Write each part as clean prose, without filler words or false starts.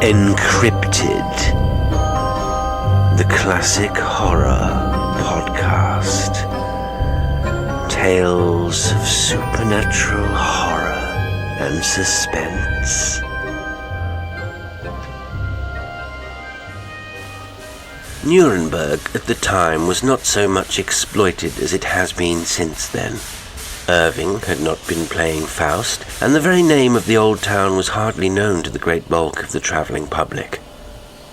EnCrypted, the Classic Horror Podcast. Tales of supernatural horror and suspense. Nuremberg at the time was not so much exploited as it has been since then. Irving had not been playing Faust, and the very name of the old town was hardly known to the great bulk of the travelling public.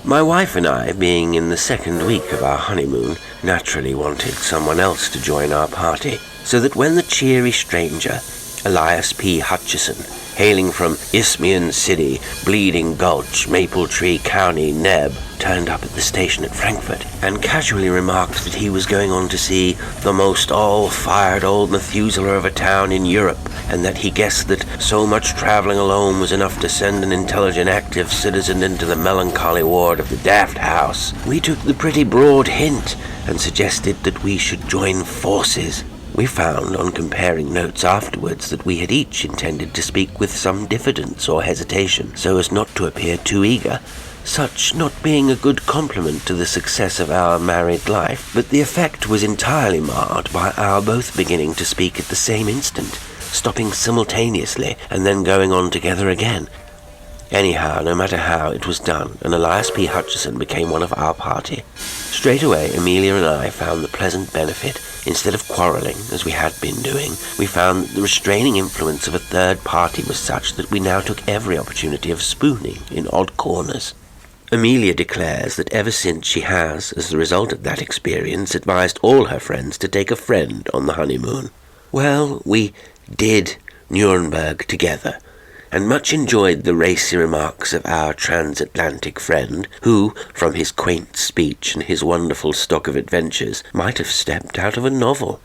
My wife and I, being in the second week of our honeymoon, naturally wanted someone else to join our party, so that when the cheery stranger, Elias P. Hutchison, hailing from Isthmian City, Bleeding Gulch, Maple Tree County, Neb, turned up at the station at Frankfurt and casually remarked that he was going on to see the most all-fired old Methuselah of a town in Europe, and that he guessed that so much travelling alone was enough to send an intelligent, active citizen into the melancholy ward of the Daft House. We took the pretty broad hint and suggested that we should join forces. We found, on comparing notes afterwards, that we had each intended to speak with some diffidence or hesitation, so as not to appear too eager, such not being a good compliment to the success of our married life, but the effect was entirely marred by our both beginning to speak at the same instant, stopping simultaneously, and then going on together again. Anyhow, no matter how, it was done, and Elias P. Hutchison became one of our party. Straight away, Amelia and I found the pleasant benefit. Instead of quarrelling, as we had been doing, we found that the restraining influence of a third party was such that we now took every opportunity of spooning in odd corners. Amelia declares that ever since she has, as the result of that experience, advised all her friends to take a friend on the honeymoon. Well, we did Nuremberg together, and much enjoyed the racy remarks of our transatlantic friend, who, from his quaint speech and his wonderful stock of adventures, might have stepped out of a novel.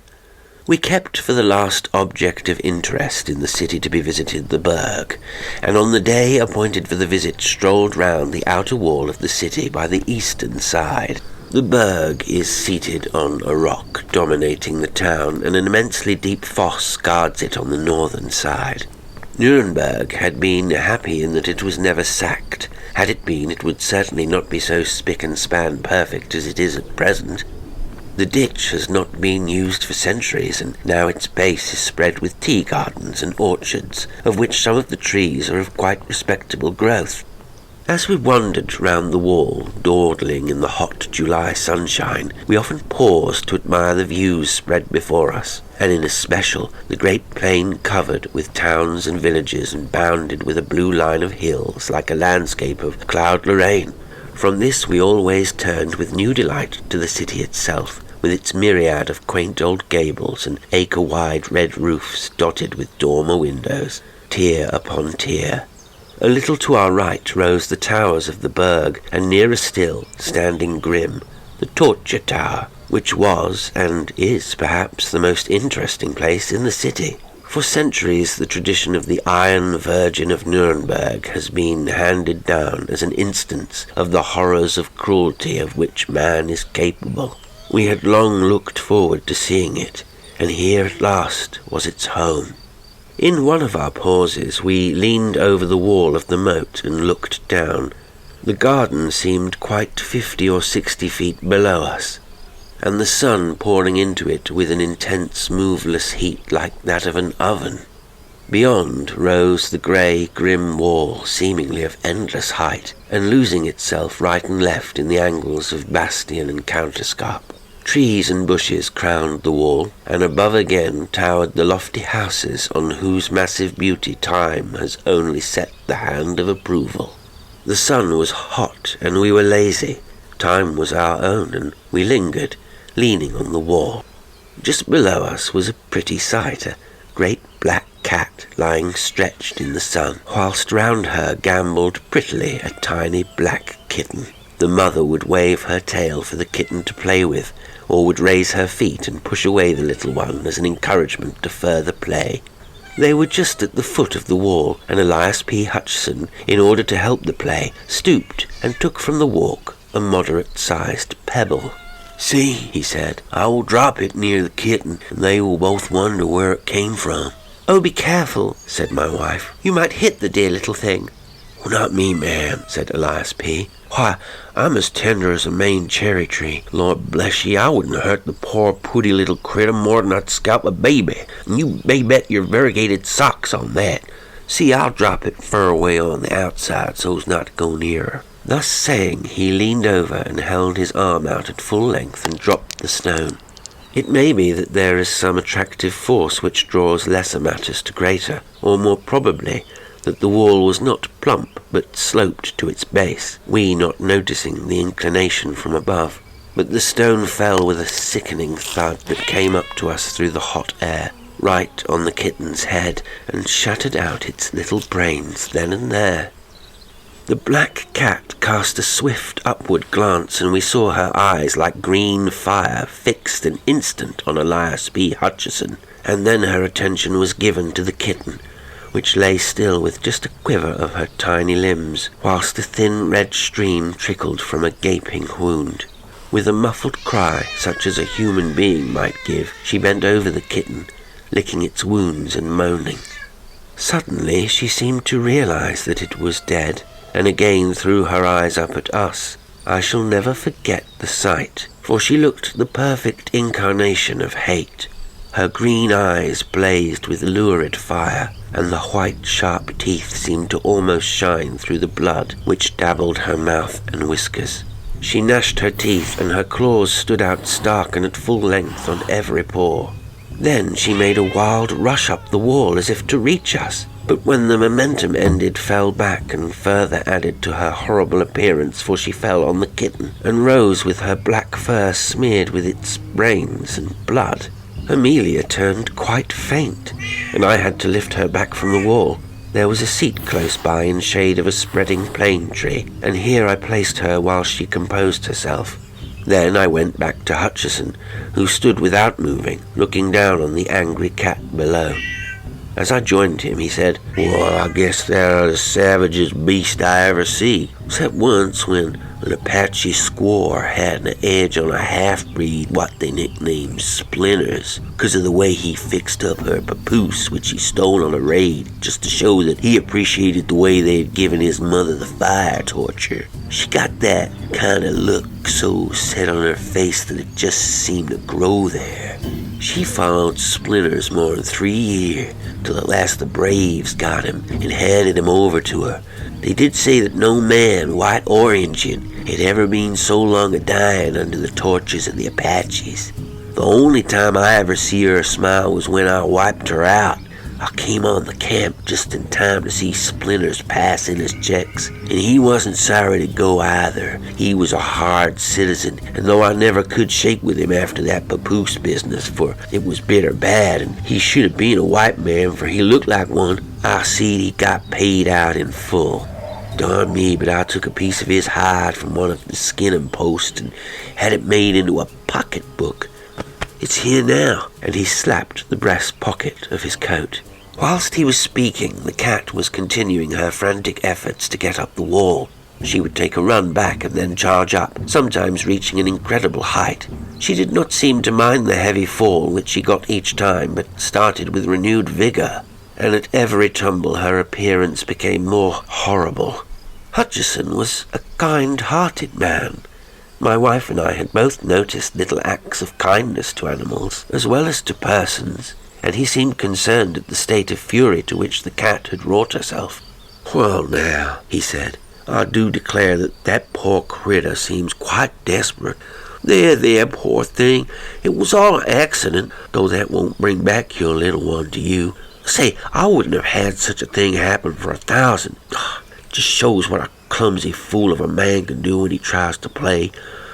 We kept for the last object of interest in the city to be visited the Burg, and on the day appointed for the visit strolled round the outer wall of the city by the eastern side. The Burg is seated on a rock dominating the town, and an immensely deep fosse guards it on the northern side. Nuremberg had been happy in that it was never sacked. Had it been, it would certainly not be so spick and span perfect as it is at present. The ditch has not been used for centuries, and now its base is spread with tea gardens and orchards, of which some of the trees are of quite respectable growth. As we wandered round the wall, dawdling in the hot July sunshine, we often paused to admire the views spread before us, and in especial the great plain covered with towns and villages and bounded with a blue line of hills like a landscape of Claude-Lorraine. From this we always turned with new delight to the city itself, with its myriad of quaint old gables and acre-wide red roofs dotted with dormer windows, tier upon tier. A little to our right rose the towers of the Burg, and nearer still, standing grim, the Torture Tower, which was, and is perhaps, the most interesting place in the city. For centuries the tradition of the Iron Virgin of Nuremberg has been handed down as an instance of the horrors of cruelty of which man is capable. We had long looked forward to seeing it, and here at last was its home. In one of our pauses we leaned over the wall of the moat and looked down. The garden seemed quite 50 or 60 feet below us, and the sun pouring into it with an intense, moveless heat like that of an oven. Beyond rose the grey, grim wall, seemingly of endless height, and losing itself right and left in the angles of bastion and counterscarp. Trees and bushes crowned the wall, and above again towered the lofty houses on whose massive beauty time has only set the hand of approval. The sun was hot, and we were lazy. Time was our own, and we lingered, leaning on the wall. Just below us was a pretty sight, a great black cat lying stretched in the sun, whilst round her gambolled prettily a tiny black kitten. The mother would wave her tail for the kitten to play with, or would raise her feet and push away the little one as an encouragement to further play. They were just at the foot of the wall, and Elias P. Hutchison, in order to help the play, stooped and took from the walk a moderate-sized pebble. "See," he said, "I will drop it near the kitten, and they will both wonder where it came from." "Oh, be careful," said my wife. "You might hit the dear little thing." "Well, not me, ma'am," said Elias P. "Why, I'm as tender as a Maine cherry tree. Lord bless ye, I wouldn't hurt the poor pooty little critter more than I'd scalp a baby. And you may bet your variegated socks on that. See, I'll drop it fur away on the outside so's not to go near her." Thus saying, he leaned over and held his arm out at full length and dropped the stone. It may be that there is some attractive force which draws lesser matters to greater, or more probably that the wall was not plump but sloped to its base, we not noticing the inclination from above. But the stone fell with a sickening thud that came up to us through the hot air, right on the kitten's head, and shattered out its little brains then and there. The black cat cast a swift upward glance, and we saw her eyes like green fire fixed an instant on Elias B. Hutcheson, and then her attention was given to the kitten, which lay still with just a quiver of her tiny limbs, whilst a thin red stream trickled from a gaping wound. With a muffled cry, such as a human being might give, she bent over the kitten, licking its wounds and moaning. Suddenly she seemed to realize that it was dead, and again threw her eyes up at us. I shall never forget the sight, for she looked the perfect incarnation of hate. Her green eyes blazed with lurid fire, and the white sharp teeth seemed to almost shine through the blood which dabbled her mouth and whiskers. She gnashed her teeth, and her claws stood out stark and at full length on every paw. Then she made a wild rush up the wall as if to reach us, but when the momentum ended, fell back and further added to her horrible appearance, for she fell on the kitten and rose with her black fur smeared with its brains and blood. Amelia turned quite faint, and I had to lift her back from the wall. There was a seat close by in shade of a spreading plane tree, and here I placed her while she composed herself. Then I went back to Hutcheson, who stood without moving, looking down on the angry cat below. As I joined him, he said, "Well, I guess they're the savagest beast I ever see, except once when an Apache squaw had an edge on a half-breed what they nicknamed Splinters, because of the way he fixed up her papoose, which he stole on a raid, just to show that he appreciated the way they'd given his mother the fire torture. She got that kind of look so set on her face that it just seemed to grow there. She followed Splinters more than 3 years, till at last the braves got him and handed him over to her. They did say that no man, white or Indian, had ever been so long a-dying under the tortures of the Apaches. The only time I ever see her smile was when I wiped her out. I came on the camp just in time to see Splinters pass in his checks, and he wasn't sorry to go either. He was a hard citizen, and though I never could shake with him after that papoose business, for it was bitter bad, and he should have been a white man, for he looked like one, I seed he got paid out in full. Darn me, but I took a piece of his hide from one of the skinning posts and had it made into a pocketbook. It's here now," and he slapped the breast pocket of his coat. Whilst he was speaking, the cat was continuing her frantic efforts to get up the wall. She would take a run back and then charge up, sometimes reaching an incredible height. She did not seem to mind the heavy fall which she got each time, but started with renewed vigor, and at every tumble her appearance became more horrible. Hutcheson was a kind-hearted man. My wife and I had both noticed little acts of kindness to animals, as well as to persons, and he seemed concerned at the state of fury to which the cat had wrought herself. "Well now," he said, "I do declare that poor critter seems quite desperate. There, poor thing. It was all an accident, though that won't bring back your little one to you. Say, I wouldn't have had such a thing happen for 1,000. Just shows what a clumsy fool of a man can do when he tries to play.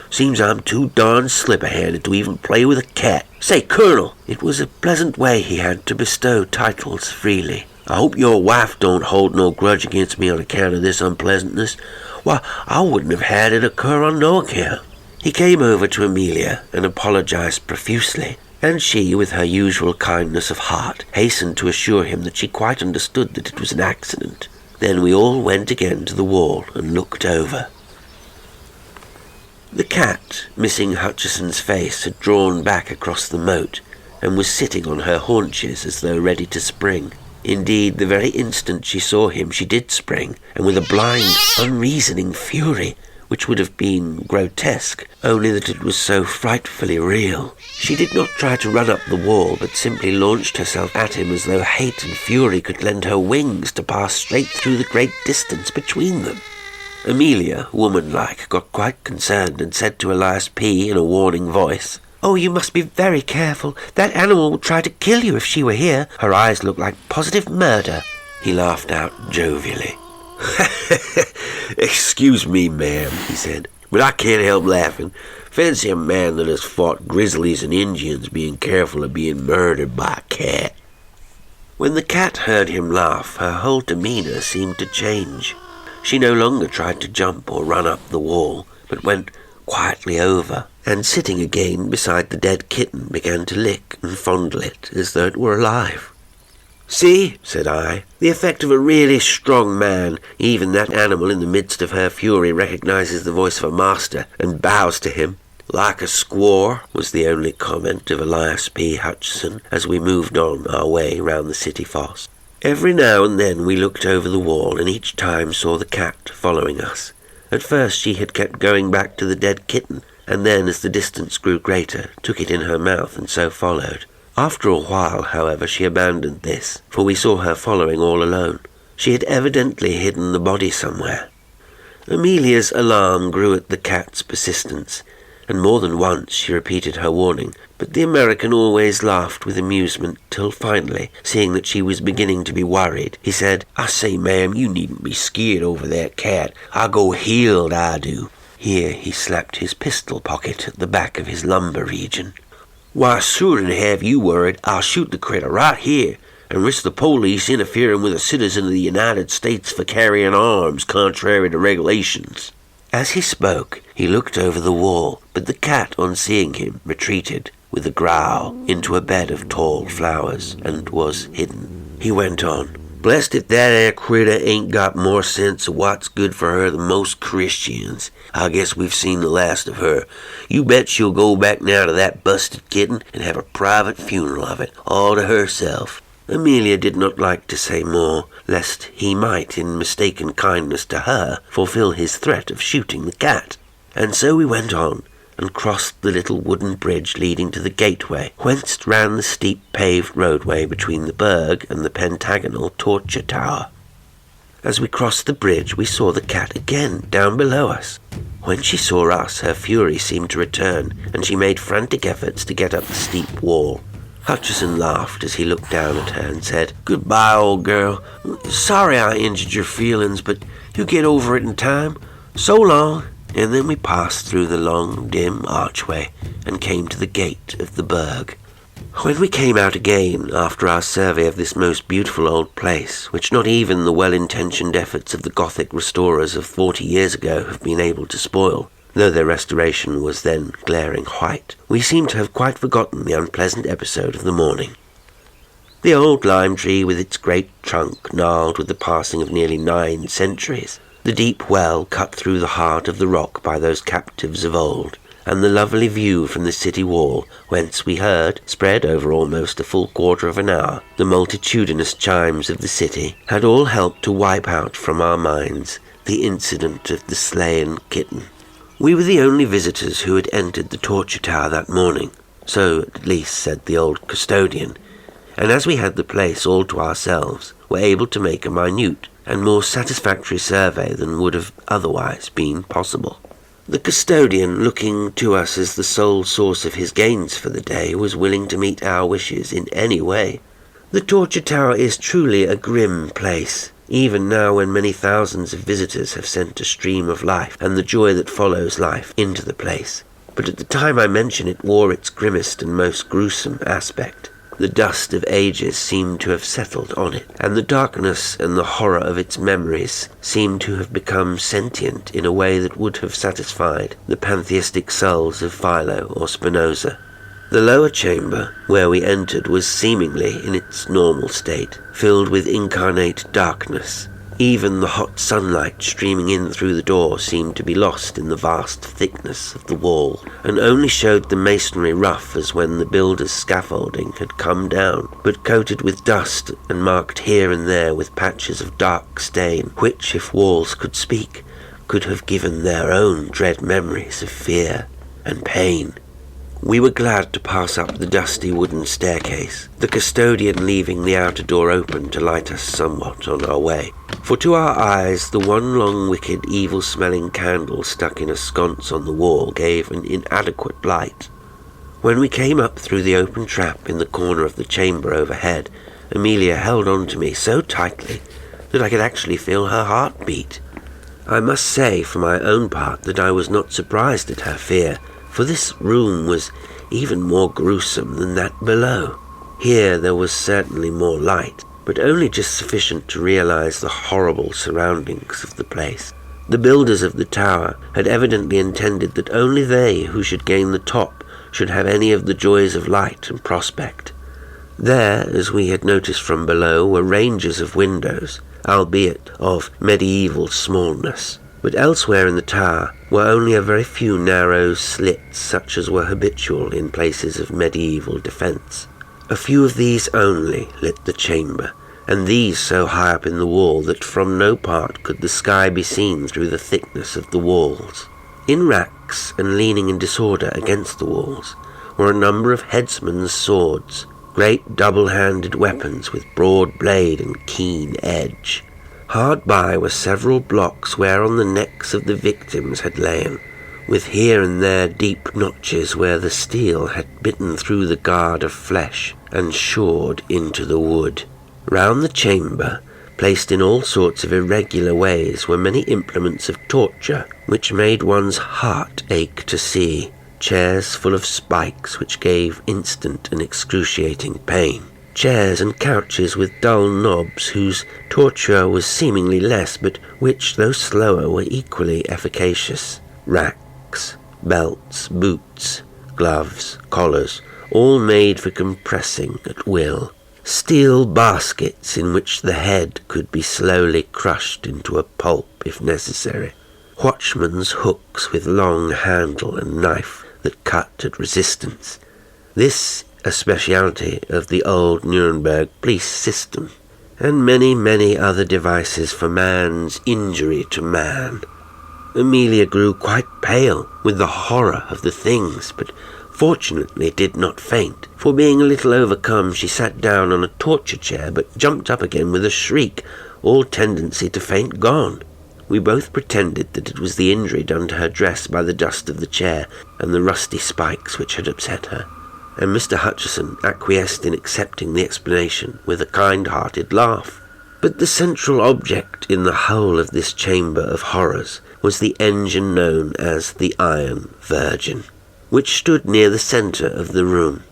Seems I'm too darn slip-handed to even play with a cat. Say, Colonel," it was a pleasant way he had to bestow titles freely, "I hope your wife don't hold no grudge against me on account of this unpleasantness. Why, I wouldn't have had it occur on no account." He came over to Amelia and apologized profusely, and she, with her usual kindness of heart, hastened to assure him that she quite understood that it was an accident. Then we all went again to the wall and looked over. The cat, missing Hutcheson's face, had drawn back across the moat, and was sitting on her haunches as though ready to spring. Indeed, the very instant she saw him, she did spring, and with a blind, unreasoning fury, which would have been grotesque, only that it was so frightfully real. She did not try to run up the wall, but simply launched herself at him as though hate and fury could lend her wings to pass straight through the great distance between them. Amelia, woman-like, got quite concerned and said to Elias P. in a warning voice, "Oh, you must be very careful. That animal would try to kill you if she were here. Her eyes look like positive murder." He laughed out jovially. "Excuse me, ma'am," he said, "but I can't help laughing. Fancy a man that has fought grizzlies and Indians being careful of being murdered by a cat." When the cat heard him laugh, her whole demeanour seemed to change. She no longer tried to jump or run up the wall, but went quietly over, and sitting again beside the dead kitten began to lick and fondle it as though it were alive. "See," said I, "the effect of a really strong man. Even that animal in the midst of her fury recognizes the voice of a master and bows to him." "Like a squaw," was the only comment of Elias P. Hutcheson as we moved on our way round the city fosse. Every now and then we looked over the wall, and each time saw the cat following us. At first she had kept going back to the dead kitten, and then as the distance grew greater, took it in her mouth and so followed. After a while, however, she abandoned this, for we saw her following all alone. She had evidently hidden the body somewhere. Amelia's alarm grew at the cat's persistence, and more than once she repeated her warning, but the American always laughed with amusement till finally, seeing that she was beginning to be worried, he said, "I say, ma'am, you needn't be scared over that cat. I go healed, I do." Here he slapped his pistol pocket at the back of his lumbar region. "Why, sooner'n have you worried, I'll shoot the critter right here, and risk the police interfering with a citizen of the United States for carrying arms contrary to regulations." As he spoke, he looked over the wall, but the cat, on seeing him, retreated, with a growl, into a bed of tall flowers, and was hidden. He went on, "Blessed if that 'ere critter ain't got more sense of what's good for her than most Christians. I guess we've seen the last of her. You bet she'll go back now to that busted kitten and have a private funeral of it, all to herself." Amelia did not like to say more, lest he might, in mistaken kindness to her, fulfill his threat of shooting the cat. And so we went on, and crossed the little wooden bridge leading to the gateway, whence ran the steep paved roadway between the Burg and the pentagonal torture tower. As we crossed the bridge, we saw the cat again, down below us. When she saw us, her fury seemed to return, and she made frantic efforts to get up the steep wall. Hutcheson laughed as he looked down at her and said, "Goodbye, old girl. Sorry I injured your feelings, but you'll get over it in time. So long." And then we passed through the long, dim archway and came to the gate of the Burg. When we came out again, after our survey of this most beautiful old place, which not even the well-intentioned efforts of the Gothic restorers of 40 years ago have been able to spoil, though their restoration was then glaring white, we seemed to have quite forgotten the unpleasant episode of the morning. The old lime tree with its great trunk gnarled with the passing of nearly 9 centuries, the deep well cut through the heart of the rock by those captives of old, and the lovely view from the city wall, whence we heard, spread over almost a full quarter of an hour, the multitudinous chimes of the city, had all helped to wipe out from our minds the incident of the slain kitten. We were the only visitors who had entered the torture tower that morning, so at least said the old custodian, and as we had the place all to ourselves, were able to make a minute and more satisfactory survey than would have otherwise been possible. The custodian, looking to us as the sole source of his gains for the day, was willing to meet our wishes in any way. The torture tower is truly a grim place, even now when many thousands of visitors have sent a stream of life and the joy that follows life into the place. But at the time I mention it wore its grimmest and most gruesome aspect. The dust of ages seemed to have settled on it, and the darkness and the horror of its memories seemed to have become sentient in a way that would have satisfied the pantheistic souls of Philo or Spinoza. The lower chamber, where we entered, was seemingly in its normal state, filled with incarnate darkness, Even the hot sunlight streaming in through the door seemed to be lost in the vast thickness of the wall, and only showed the masonry rough as when the builder's scaffolding had come down, but coated with dust and marked here and there with patches of dark stain, which, if walls could speak, could have given their own dread memories of fear and pain. We were glad to pass up the dusty wooden staircase, the custodian leaving the outer door open to light us somewhat on our way. For to our eyes the one long wicked evil-smelling candle stuck in a sconce on the wall gave an inadequate light. When we came up through the open trap in the corner of the chamber overhead, Amelia held on to me so tightly that I could actually feel her heart beat. I must say for my own part that I was not surprised at her fear, for this room was even more gruesome than that below. Here there was certainly more light, but only just sufficient to realize the horrible surroundings of the place. The builders of the tower had evidently intended that only they who should gain the top should have any of the joys of light and prospect. There, as we had noticed from below, were ranges of windows, albeit of medieval smallness. But elsewhere in the tower were only a very few narrow slits such as were habitual in places of medieval defence. A few of these only lit the chamber, and these so high up in the wall that from no part could the sky be seen through the thickness of the walls. In racks and leaning in disorder against the walls were a number of headsmen's swords, great double-handed weapons with broad blade and keen edge. Hard by were several blocks whereon the necks of the victims had lain, with here and there deep notches where the steel had bitten through the guard of flesh and shored into the wood. Round the chamber, placed in all sorts of irregular ways, were many implements of torture, which made one's heart ache to see, chairs full of spikes which gave instant and excruciating pain. Chairs and couches with dull knobs whose torture was seemingly less, but which, though slower, were equally efficacious. Racks, belts, boots, gloves, collars, all made for compressing at will. Steel baskets in which the head could be slowly crushed into a pulp if necessary. Watchman's hooks with long handle and knife that cut at resistance. This a speciality of the old Nuremberg police system, and many, many other devices for man's injury to man. Amelia grew quite pale with the horror of the things, but fortunately did not faint, for being a little overcome she sat down on a torture chair, but jumped up again with a shriek, all tendency to faint gone. We both pretended that it was the injury done to her dress by the dust of the chair and the rusty spikes which had upset her, and Mr. Hutcheson acquiesced in accepting the explanation with a kind-hearted laugh. But the central object in the whole of this chamber of horrors was the engine known as the Iron Virgin, which stood near the centre of the room.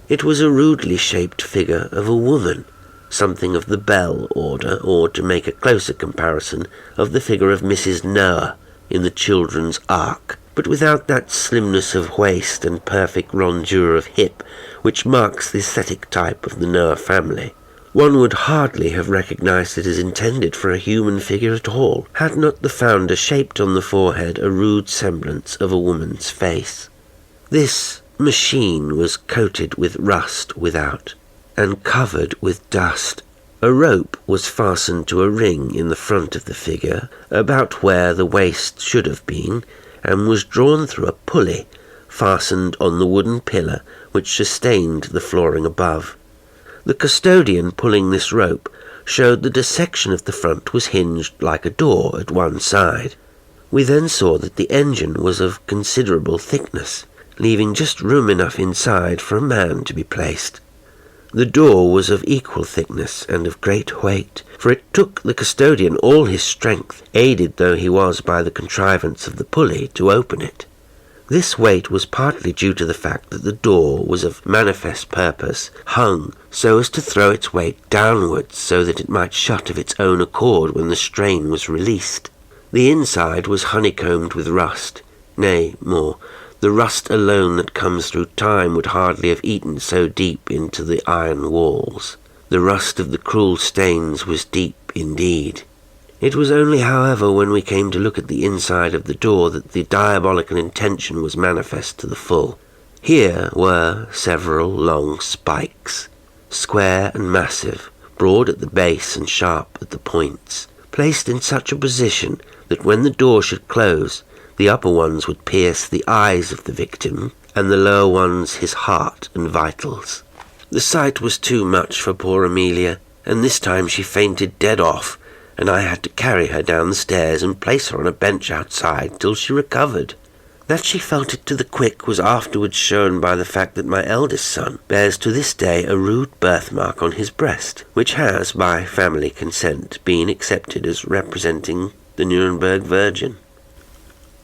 It was a rudely shaped figure of a woman, something of the Bell order, or, to make a closer comparison, of the figure of Mrs. Noah in the Children's Ark, but without that slimness of waist and perfect rondure of hip which marks the aesthetic type of the Noah family. One would hardly have recognized it as intended for a human figure at all, had not the founder shaped on the forehead a rude semblance of a woman's face. This machine was coated with rust without, and covered with dust. A rope was fastened to a ring in the front of the figure, about where the waist should have been, and was drawn through a pulley fastened on the wooden pillar which sustained the flooring above. The custodian pulling this rope showed that a section of the front was hinged like a door at one side. We then saw that the engine was of considerable thickness, leaving just room enough inside for a man to be placed. The door was of equal thickness and of great weight, for it took the custodian all his strength, aided though he was by the contrivance of the pulley, to open it. This weight was partly due to the fact that the door was of manifest purpose hung so as to throw its weight downwards so that it might shut of its own accord when the strain was released. The inside was honeycombed with rust, nay, more, the rust alone that comes through time would hardly have eaten so deep into the iron walls. The rust of the cruel stains was deep indeed. It was only, however, when we came to look at the inside of the door that the diabolical intention was manifest to the full. Here were several long spikes, square and massive, broad at the base and sharp at the points, placed in such a position that when the door should close, the upper ones would pierce the eyes of the victim, and the lower ones his heart and vitals. The sight was too much for poor Amelia, and this time she fainted dead off, and I had to carry her down the stairs and place her on a bench outside till she recovered. That she felt it to the quick was afterwards shown by the fact that my eldest son bears to this day a rude birthmark on his breast, which has, by family consent, been accepted as representing the Nuremberg Virgin.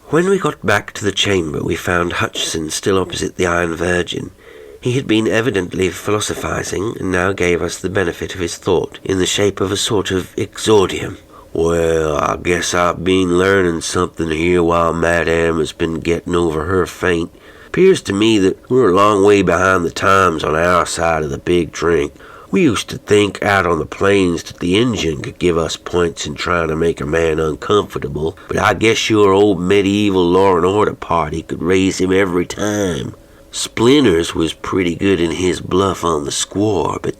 When we got back to the chamber, we found Hutcheson still opposite the Iron Virgin. He had been evidently philosophizing, and now gave us the benefit of his thought in the shape of a sort of exordium. "Well, I guess I've been learning something here while Madame has been getting over her faint. 'Pears to me that we're a long way behind the times on our side of the big drink. We used to think out on the plains that the Injun could give us points in trying to make a man uncomfortable, but I guess your old medieval law and order party could raise him every time. Splinters was pretty good in his bluff on the Squaw, but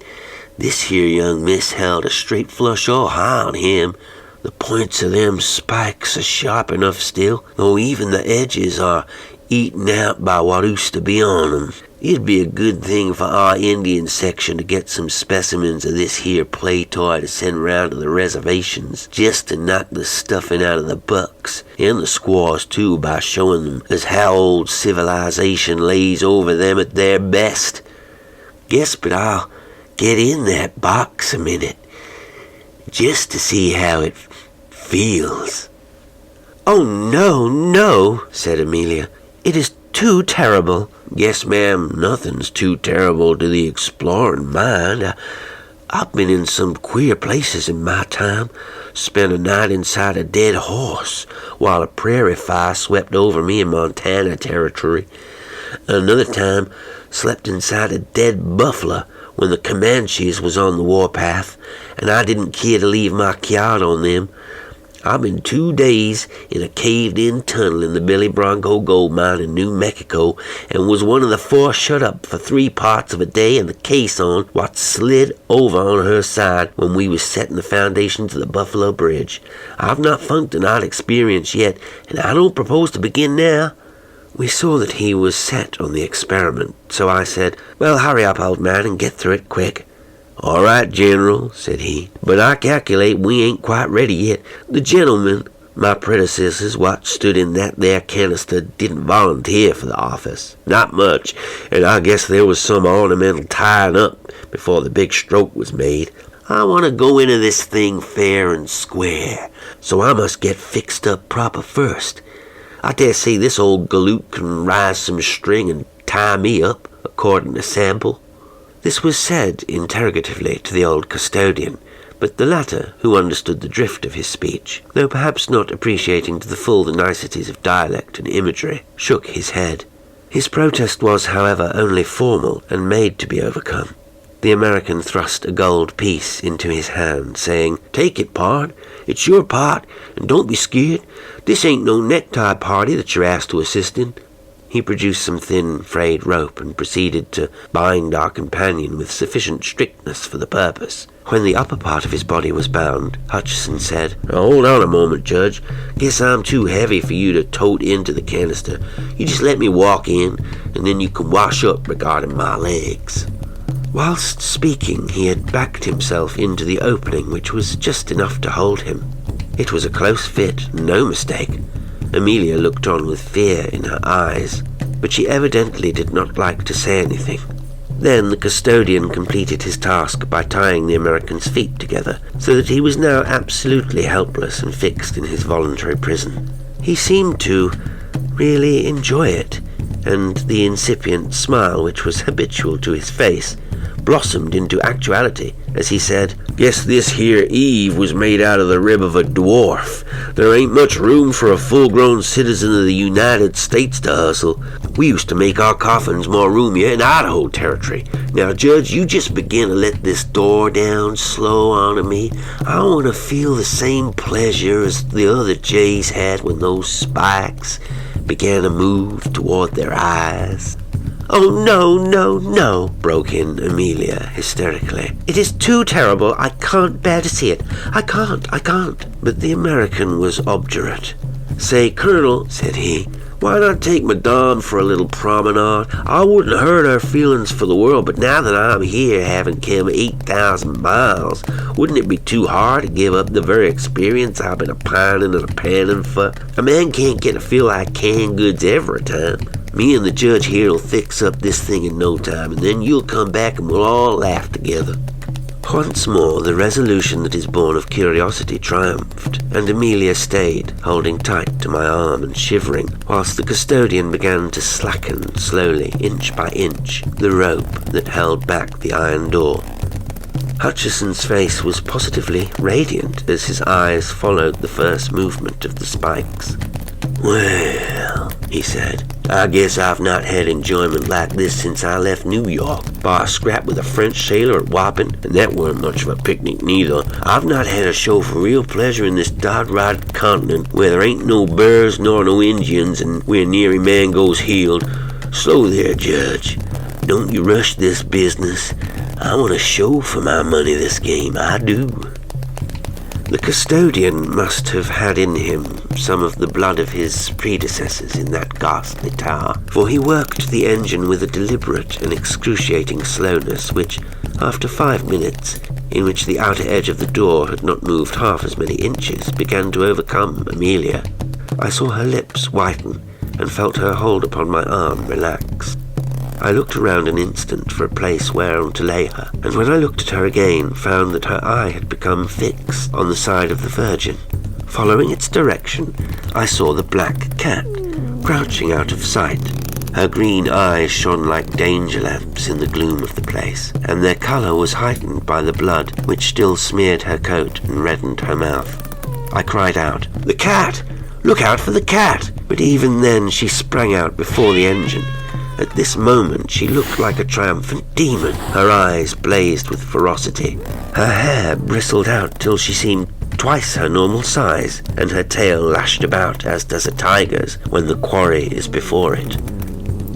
this here young miss held a straight flush all high on him. The points of them spikes are sharp enough still, though even the edges are eaten out by what used to be on 'em. It'd be a good thing for our Indian section to get some specimens of this here play toy to send round to the reservations, just to knock the stuffing out of the bucks, and the squaws too, by showing them as how old civilization lays over them at their best. Guess but I'll get in that box a minute, just to see how it feels." "Oh, no, no," said Amelia. "It is too terrible." "Guess, ma'am, nothing's too terrible to the exploring mind. I've been in some queer places in my time. Spent a night inside a dead horse while a prairie fire swept over me in Montana territory. Another time, slept inside a dead buffalo when the Comanches was on the warpath, and I didn't care to leave my kyard on them. I've been 2 days in a caved-in tunnel in the Billy Bronco gold mine in New Mexico, and was one of the 4 shut up for 3 parts of a day and the case on what slid over on her side when we was setting the foundations of the Buffalo Bridge. I've not funked an odd experience yet, and I don't propose to begin now." We saw that he was set on the experiment, so I said, "Well, hurry up, old man, and get through it quick." "All right, General," said he, "but I calculate we ain't quite ready yet. The gentlemen, my predecessors, what stood in that there canister, didn't volunteer for the office. Not much, and I guess there was some ornamental tying up before the big stroke was made. I want to go into this thing fair and square, so I must get fixed up proper first. I dare say this old galoot can rise some string and tie me up, according to sample." This was said interrogatively to the old custodian, but the latter, who understood the drift of his speech, though perhaps not appreciating to the full the niceties of dialect and imagery, shook his head. His protest was, however, only formal and made to be overcome. The American thrust a gold piece into his hand, saying, "Take it, pard. It's your part, and don't be scared. This ain't no necktie party that you're asked to assist in." He produced some thin, frayed rope and proceeded to bind our companion with sufficient strictness for the purpose. When the upper part of his body was bound, Hutcheson said, "Now hold on a moment, Judge. Guess I'm too heavy for you to tote into the canister. You just let me walk in, and then you can wash up regarding my legs." Whilst speaking, he had backed himself into the opening, which was just enough to hold him. It was a close fit, no mistake. Amelia looked on with fear in her eyes, but she evidently did not like to say anything. Then the custodian completed his task by tying the American's feet together, so that he was now absolutely helpless and fixed in his voluntary prison. He seemed to really enjoy it, and the incipient smile which was habitual to his face blossomed into actuality as he said, "Guess this here Eve was made out of the rib of a dwarf. There ain't much room for a full-grown citizen of the United States to hustle. We used to make our coffins more roomier in Idaho territory. Now, Judge, you just begin to let this door down slow onto me. I want to feel the same pleasure as the other Jays had when those spikes began to move toward their eyes." "Oh, no, broke in Amelia hysterically. "It is too terrible. I can't bear to see it. I can't. But the American was obdurate. "Say, Colonel," said he, "why not take Madame for a little promenade? I wouldn't hurt her feelings for the world, but now that I'm here, having come 8,000 miles, wouldn't it be too hard to give up the very experience I've been a-pining and a-panning for? A man can't get to feel like canned goods every time. Me and the judge here'll fix up this thing in no time, and then you'll come back and we'll all laugh together." Once more the resolution that is born of curiosity triumphed, and Amelia stayed, holding tight to my arm and shivering, whilst the custodian began to slacken slowly, inch by inch, the rope that held back the iron door. Hutchison's face was positively radiant as his eyes followed the first movement of the spikes. "Well," he said, "I guess I've not had enjoyment like this since I left New York. Bar a scrap with a French sailor at Wapping, and that weren't much of a picnic neither. I've not had a show for real pleasure in this dod-rod continent where there ain't no bears nor no Indians and where neary man goes healed. Slow there, Judge. Don't you rush this business. I want a show for my money this game, I do." The custodian must have had in him some of the blood of his predecessors in that ghastly tower, for he worked the engine with a deliberate and excruciating slowness which, after 5 minutes, in which the outer edge of the door had not moved half as many inches, began to overcome Amelia. I saw her lips whiten and felt her hold upon my arm relax. I looked around an instant for a place whereon to lay her, and when I looked at her again, found that her eye had become fixed on the side of the Virgin. Following its direction, I saw the black cat, crouching out of sight. Her green eyes shone like danger lamps in the gloom of the place, and their colour was heightened by the blood which still smeared her coat and reddened her mouth. I cried out, "The cat! Look out for the cat!" But even then she sprang out before the engine. At this moment she looked like a triumphant demon. Her eyes blazed with ferocity. Her hair bristled out till she seemed twice her normal size, and her tail lashed about as does a tiger's when the quarry is before it.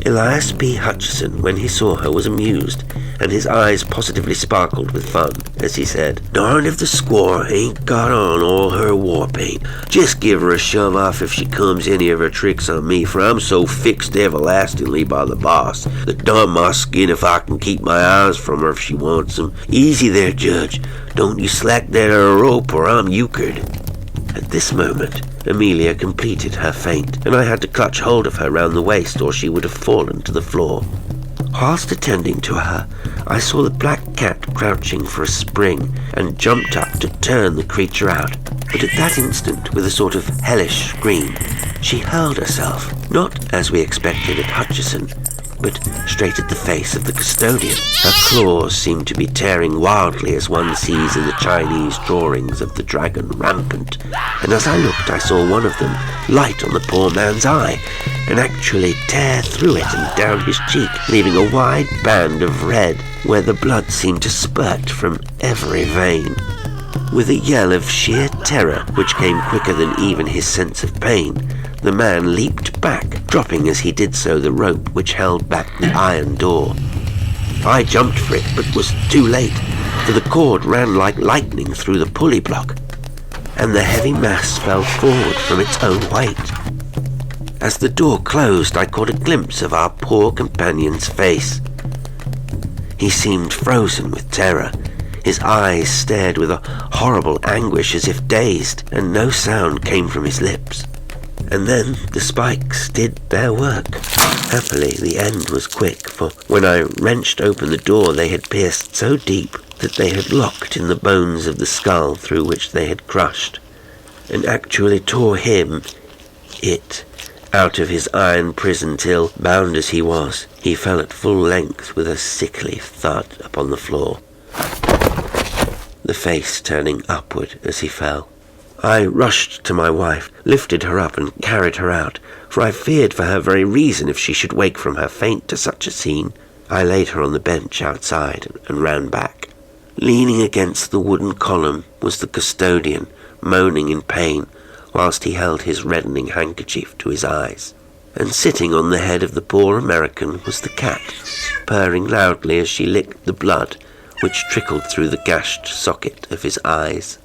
Elias P. Hutchison, when he saw her, was amused, and his eyes positively sparkled with fun, as he said, "Darned if the squaw ain't got on all her war paint. Just give her a shove off if she comes any of her tricks on me, for I'm so fixed everlastingly by the boss that darn my skin if I can keep my eyes from her if she wants 'em. Easy there, Judge. Don't you slack that rope or I'm euchred." At this moment, Amelia completed her feint, and I had to clutch hold of her round the waist or she would have fallen to the floor. Whilst attending to her, I saw the black cat crouching for a spring and jumped up to turn the creature out. But at that instant, with a sort of hellish scream, she hurled herself, not as we expected at Hutchison, but straight at the face of the custodian. Her claws seemed to be tearing wildly as one sees in the Chinese drawings of the dragon rampant, and as I looked I saw one of them light on the poor man's eye, and actually tear through it and down his cheek, leaving a wide band of red where the blood seemed to spurt from every vein. With a yell of sheer terror, which came quicker than even his sense of pain, the man leaped back, dropping as he did so the rope which held back the iron door. I jumped for it, but was too late, for the cord ran like lightning through the pulley block, and the heavy mass fell forward from its own weight. As the door closed, I caught a glimpse of our poor companion's face. He seemed frozen with terror. His eyes stared with a horrible anguish as if dazed, and no sound came from his lips. And then the spikes did their work. Happily, the end was quick, for when I wrenched open the door they had pierced so deep that they had locked in the bones of the skull through which they had crushed, and actually tore him, it, out of his iron prison till, bound as he was, he fell at full length with a sickly thud upon the floor, the face turning upward as he fell. I rushed to my wife, lifted her up and carried her out, for I feared for her very reason if she should wake from her faint to such a scene. I laid her on the bench outside and ran back. Leaning against the wooden column was the custodian, moaning in pain, whilst he held his reddening handkerchief to his eyes. And sitting on the head of the poor American was the cat, purring loudly as she licked the blood which trickled through the gashed socket of his eyes.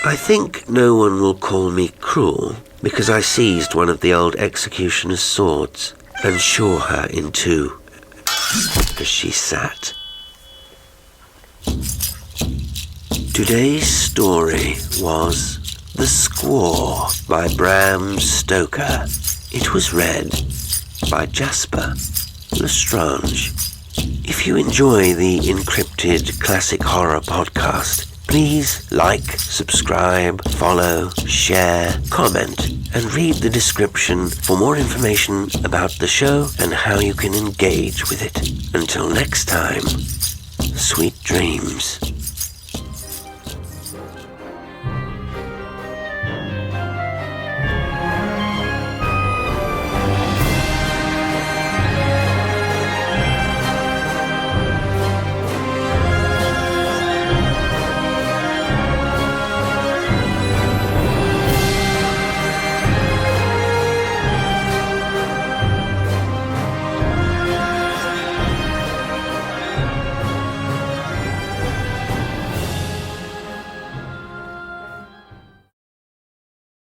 I think no one will call me cruel, because I seized one of the old executioner's swords and shore her in two as she sat. Today's story was The Squaw by Bram Stoker. It was read by Jasper L'Estrange. If you enjoy the EnCrypted Classic Horror Podcast, please like, subscribe, follow, share, comment, and read the description for more information about the show and how you can engage with it. Until next time, sweet dreams.